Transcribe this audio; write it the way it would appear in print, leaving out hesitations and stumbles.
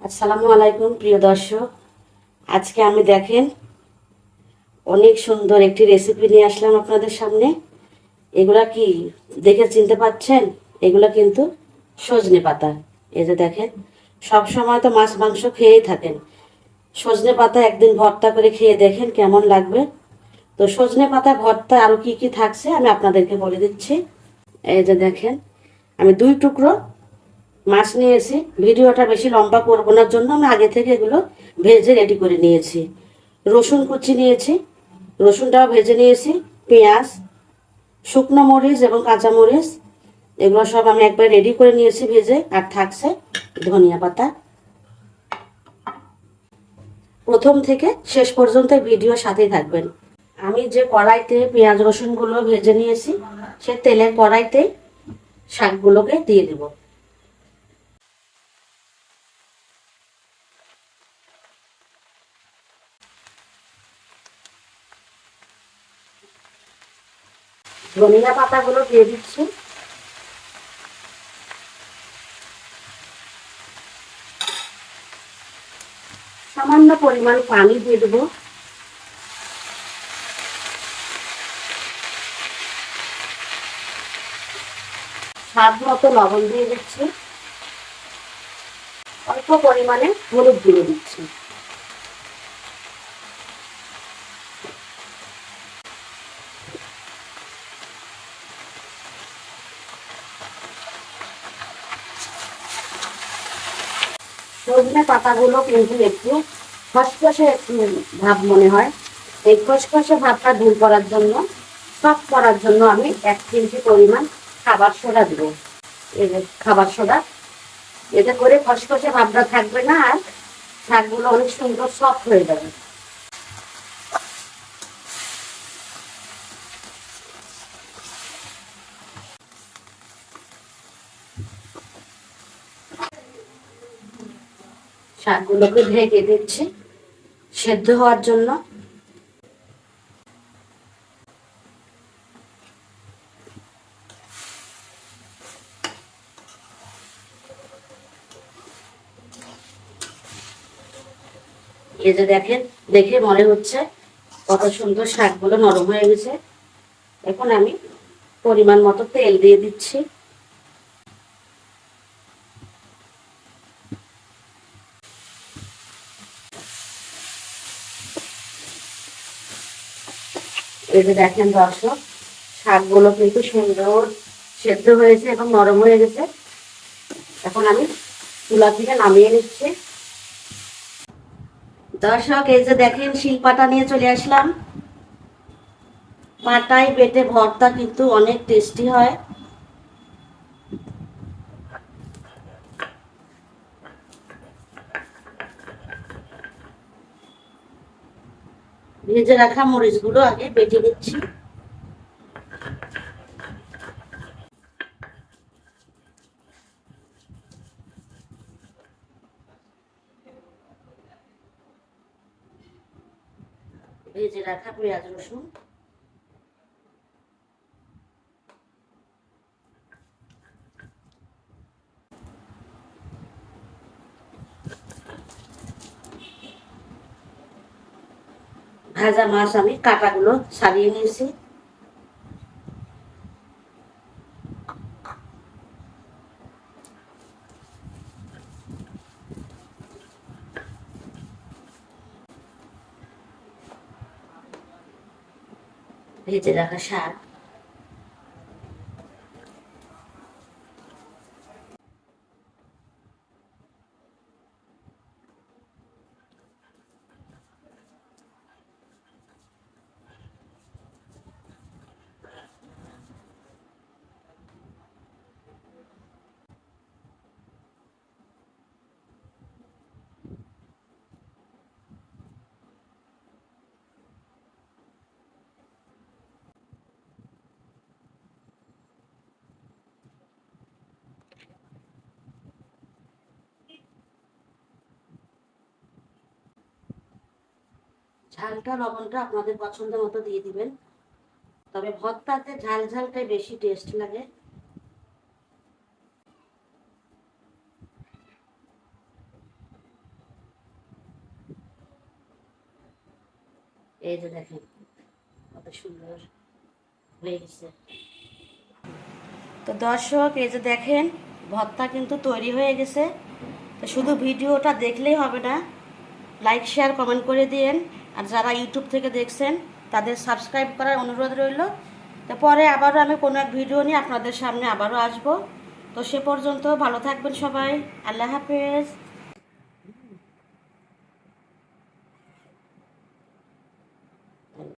আসসালামু আলাইকুম প্রিয় দর্শক। আজকে আমি দেখেন অনেক সুন্দর একটি রেসিপি নিয়ে আসলাম আপনাদের সামনে। এগুলা কি দেখে চিনতে পাচ্ছেন? এগুলা কিন্তু সজনে পাতা। এই যে দেখেন, সব সময় তো মাছ মাংস খেয়েই থাকেন, সজনে পাতা একদিন ভর্তা করে খেয়ে দেখেন কেমন লাগবে। তো সজনে পাতা ভর্তা আরো কি কি থাকছে আমি আপনাদেরকে বলে দিচ্ছি। এই যে দেখেন, আমি 2 টুকরো মাছ নিয়েছি। ভিডিওটা বেশি লম্বা করবো না জন্য আমি আগে থেকে এগুলো ভেজে রেডি করে নিয়েছি। রসুন কুচি নিয়েছি, রসুনটাও ভেজে নিয়েছি। পেঁয়াজ, শুকনো মরিচ এবং কাঁচা মরিচ, এগুলো সব আমি একবার রেডি করে নিয়েছি ভেজে। আর থাকছে ধনিয়া পাতা। প্রথম থেকে শেষ পর্যন্ত ভিডিওর সাথেই থাকবেন। আমি যে কড়াইতে পেঁয়াজ রসুনগুলো ভেজে নিয়েছি, সে তেলের কড়াইতেই শাকগুলোকে দিয়ে দেব। ধনিয়া পাতাগুলো দিয়ে দিচ্ছি। সামান্য পরিমাণ পানি দিয়ে দেবো। স্বাদ মতো লবণ দিয়ে দিচ্ছি। অল্প পরিমাণে হলুদ দিয়ে দিচ্ছি। সজনে পাতাগুলো কিন্তু একটু খসখসে একটু ভাব মনে হয়। এই খসখসে ভাবটা দূর করার জন্য, সফট করার জন্য আমি 1 চিমটি পরিমাণ খাবার সোডা দেব। এই যে খাবার সোডা, এতে করে খসখসে ভাবটা থাকবে না, আর শাকগুলো অনেক সুন্দর সফট হয়ে যাবে। শাকগুলোকে ঢেকে দিচ্ছি সেদ্ধ হওয়ার জন্য। এই যে দেখেন, দেখে মনে হচ্ছে কত সুন্দর শাকগুলো নরম হয়ে গেছে। এখন আমি পরিমাণ মতো তেল দিয়ে দিচ্ছি। এই যে দেখেন দর্শক, শাকগুলো কিন্তু সুন্দর সেদ্ধ হয়েছে এবং নরম হয়ে গেছে। এখন আমি চুলা থেকে নামিয়ে নিচ্ছি। দর্শক, এই যে দেখেন শিলপাটা নিয়ে চলে আসলাম। পাটায় বেটে ভর্তা কিন্তু অনেক টেস্টি হয়। ভেজে রাখা মরিচগুলো আগে বেটে নিচ্ছি। ভেজে রাখা পেঁয়াজ রসুন, ভাজা মাছ আমি কাটাগুলো ছাড়িয়ে নিয়েছি। ভেজে রাখা শাক, ঝালটা লবণটা আপনাদের পছন্দ মতো দিয়ে দিবেন। তবে ভর্তাতে ঝাল ঝালটাই বেশি টেস্ট লাগে। এই যে দেখেন কত সুন্দর হয়ে গেছে। তো দর্শক এই যে দেখেন ভর্তা কিন্তু তৈরি হয়ে গেছে। তো শুধু ভিডিওটা দেখলেই হবে না, লাইক শেয়ার কমেন্ট করে দিয়েন। আর যারা ইউটিউব থেকে দেখছেন তাদের সাবস্ক্রাইব করার অনুরোধ রইল। তো পরে আবারও আমি কোনো এক ভিডিও নিয়ে আপনাদের সামনে আবারও আসবো। তো সে পর্যন্ত ভালো থাকবেন সবাই। আল্লাহ হাফেজ।